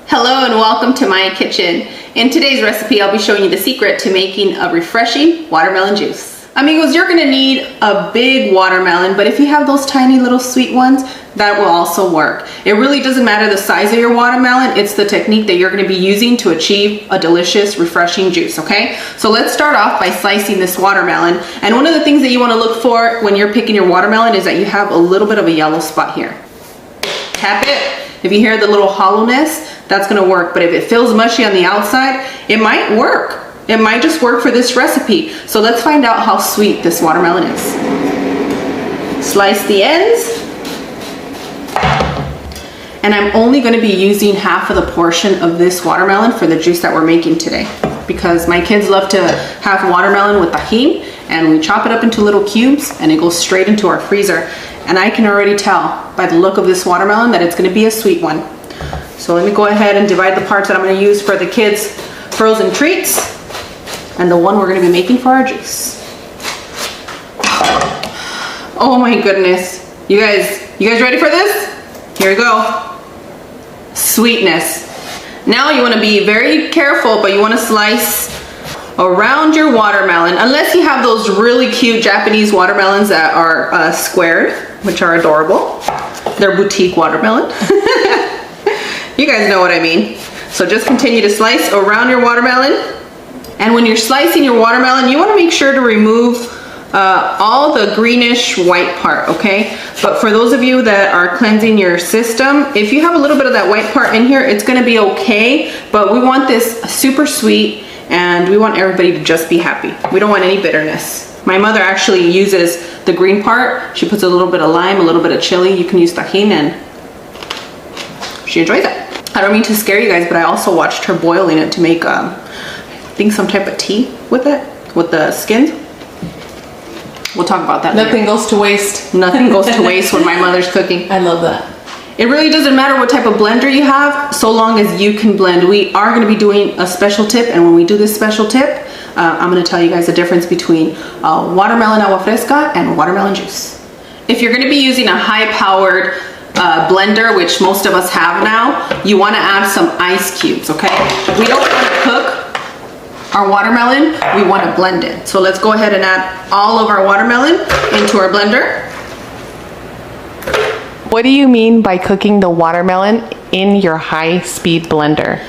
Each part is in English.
Hello and welcome to my kitchen. In today's recipe, I'll be showing you the secret to making a refreshing watermelon juice. Amigos, you're gonna need a big watermelon, but if you have those tiny little sweet ones, that will also work. It really doesn't matter the size of your watermelon, it's the technique that you're gonna be using to achieve a delicious, refreshing juice, okay? So let's start off by slicing this watermelon. And one of the things that you wanna look for when you're picking your watermelon is that you have a little bit of a yellow spot here. Tap it. If you hear the little hollowness, that's gonna work. But if it feels mushy on the outside, it might work. It might just work for this recipe. So let's find out how sweet this watermelon is. Slice the ends. And I'm only gonna be using half of the portion of this watermelon for the juice that we're making today, because my kids love to have watermelon with tahini, and we chop it up into little cubes and it goes straight into our freezer. And I can already tell by the look of this watermelon that it's gonna be a sweet one. So let me go ahead and divide the parts that I'm gonna use for the kids' frozen treats and the one we're gonna be making for our juice. Oh my goodness. You guys ready for this? Here we go. Sweetness. Now you wanna be very careful, but you wanna slice around your watermelon, unless you have those really cute Japanese watermelons that are squared, which are adorable. They're boutique watermelon. You guys know what I mean. So just continue to slice around your watermelon. And when you're slicing your watermelon, you want to make sure to remove all the greenish white part, okay? But for those of you that are cleansing your system, if you have a little bit of that white part in here, it's going to be okay. But we want this super sweet, and we want everybody to just be happy. We don't want any bitterness. My mother actually uses the green part. She puts a little bit of lime, a little bit of chili. You can use tahini, and she enjoys it. I don't mean to scare you guys, but I also watched her boiling it to make, I think, some type of tea with it, with the skins. We'll talk about that Nothing later. goes to waste. Nothing goes to waste when my mother's cooking. I love that. It really doesn't matter what type of blender you have, so long as you can blend. We are going to be doing a special tip, and when we do this special tip, I'm going to tell you guys the difference between watermelon agua fresca and watermelon juice. If you're going to be using a high-powered blender, which most of us have now, you want to add some ice cubes, okay? We don't want to cook our watermelon, we want to blend it. So let's go ahead and add all of our watermelon into our blender. What do you mean by cooking the watermelon in your high-speed blender?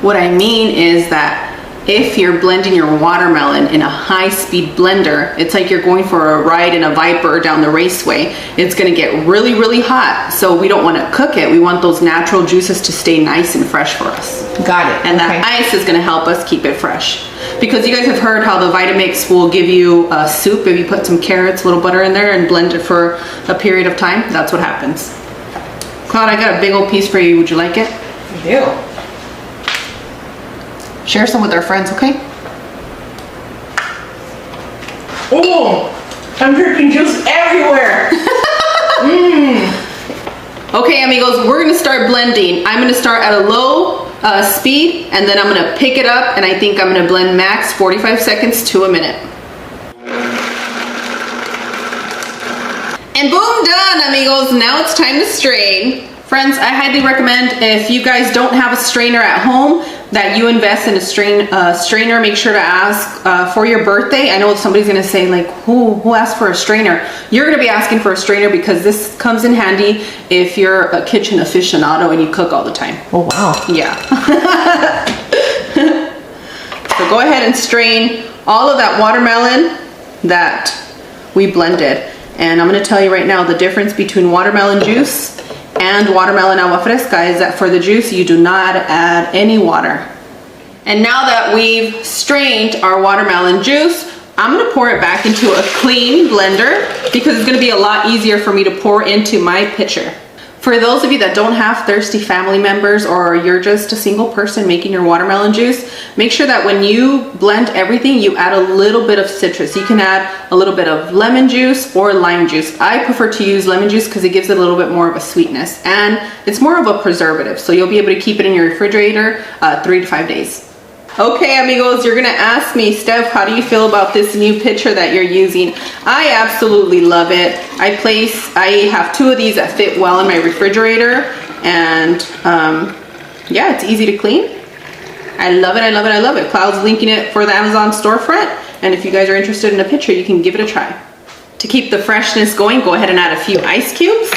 What I mean is that if you're blending your watermelon in a high-speed blender, it's like you're going for a ride in a Viper down the raceway. It's gonna get really, really hot. So we don't wanna cook it. We want those natural juices to stay nice and fresh for us. Got it. And that ice is gonna help us keep it fresh. Because you guys have heard how the Vitamix will give you a soup if you put some carrots, a little butter in there, and blend it for a period of time. That's what happens. Claude, I got a big old piece for you. Would you like it? I do. Share some with our friends, okay? Oh, I'm drinking juice everywhere. Okay, amigos, we're gonna start blending. I'm gonna start at a low speed, and then I'm gonna pick it up, and I think I'm gonna blend max 45 seconds to a minute. And boom, done, amigos. Now it's time to strain. Friends, I highly recommend, if you guys don't have a strainer at home, that you invest in a strainer. Make sure to ask for your birthday. I know somebody's gonna say, like, who asked for a strainer? You're gonna be asking for a strainer because this comes in handy if you're a kitchen aficionado and you cook all the time. Oh, wow. Yeah. So go ahead and strain all of that watermelon that we blended. And I'm gonna tell you right now, the difference between watermelon juice and watermelon agua fresca is that for the juice, you do not add any water. And now that we've strained our watermelon juice, I'm gonna pour it back into a clean blender because it's gonna be a lot easier for me to pour into my pitcher. For those of you that don't have thirsty family members, or you're just a single person making your watermelon juice, make sure that when you blend everything, you add a little bit of citrus. You can add a little bit of lemon juice or lime juice. I prefer to use lemon juice because it gives it a little bit more of a sweetness, and it's more of a preservative, so you'll be able to keep it in your refrigerator 3 to 5 days. Okay, amigos, you're gonna ask me, Steph, how do you feel about this new pitcher that you're using? I absolutely love it. I have 2 of these that fit well in my refrigerator, and yeah, it's easy to clean. I love it, I love it, I love it. Cloud's linking it for the Amazon storefront. And if you guys are interested in a picture, you can give it a try. To keep the freshness going, go ahead and add a few ice cubes.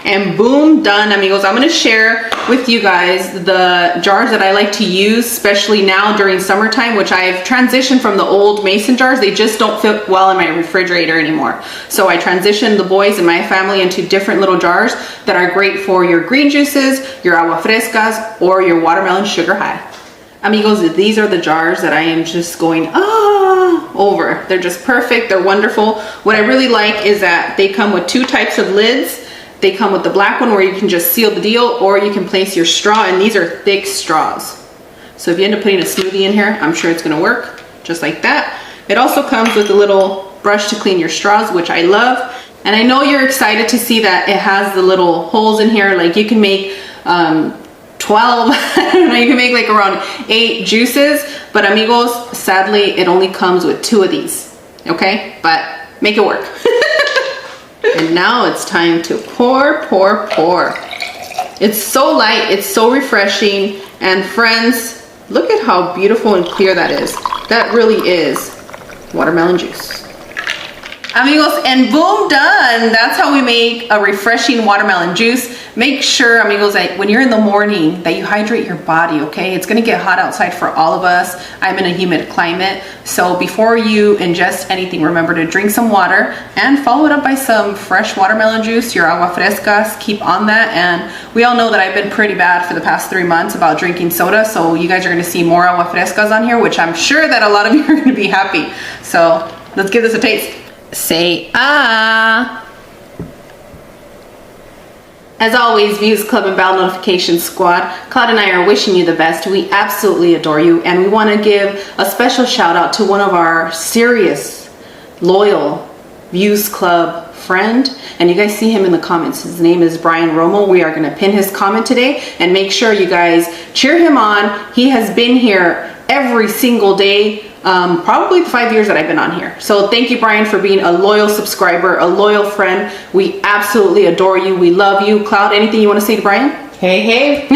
And boom, done, amigos. I'm gonna share with you guys the jars that I like to use, especially now during summertime, which I've transitioned from the old mason jars. They just don't fit well in my refrigerator anymore. So I transitioned the boys and my family into different little jars that are great for your green juices, your agua frescas, or your watermelon sugar high. Amigos, these are the jars that I am just going over. They're just perfect, they're wonderful. What I really like is that they come with two types of lids. They come with the black one where you can just seal the deal, or you can place your straw, and these are thick straws. So if you end up putting a smoothie in here, I'm sure it's gonna work just like that. It also comes with a little brush to clean your straws, which I love. And I know you're excited to see that it has the little holes in here. Like you can make 12, I don't know, you can make like around 8 juices, but amigos, sadly, it only comes with 2 of these, okay? But make it work. And now it's time to pour, pour, pour. It's so light, it's so refreshing, and friends, look at how beautiful and clear that is. That really is watermelon juice. Amigos, and boom, done. That's how we make a refreshing watermelon juice. Make sure, amigos, that when you're in the morning that you hydrate your body, okay? It's gonna get hot outside for all of us. I'm in a humid climate. So before you ingest anything, remember to drink some water and follow it up by some fresh watermelon juice, your agua frescas. Keep on that. And we all know that I've been pretty bad for the past 3 months about drinking soda. So you guys are gonna see more agua frescas on here, which I'm sure that a lot of you are gonna be happy. So let's give this a taste. Say ah. As always, Views Club and Bell Notification Squad, Cloud and I are wishing you the best. We absolutely adore you, and we want to give a special shout out to one of our serious, loyal Views Club friend, and you guys see him in the comments. His name is Brian Romo. We are going to pin his comment today, and make sure you guys cheer him on. He has been here every single day, probably the 5 years that I've been on here. So thank you, Brian, for being a loyal subscriber, a loyal friend. We absolutely adore you. We love you. Cloud, anything you want to say to Brian? Hey, hey.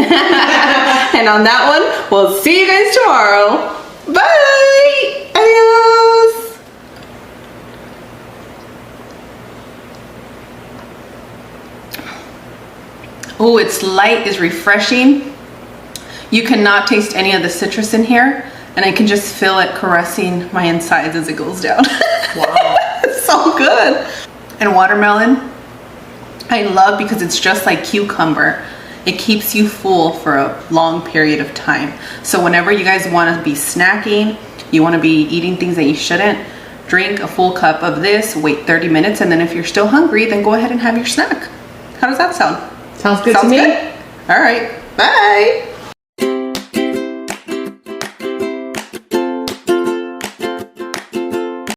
And on that one, we'll see you guys tomorrow. Bye. Adios. Oh, it's light, it's refreshing. You cannot taste any of the citrus in here, and I can just feel it caressing my insides as it goes down. Wow. It's so good. And watermelon, I love because it's just like cucumber. It keeps you full for a long period of time. So whenever you guys want to be snacking, you want to be eating things that you shouldn't, drink a full cup of this, wait 30 minutes, and then if you're still hungry, then go ahead and have your snack. How does that sound? Sounds good to me. Good? All right. Bye.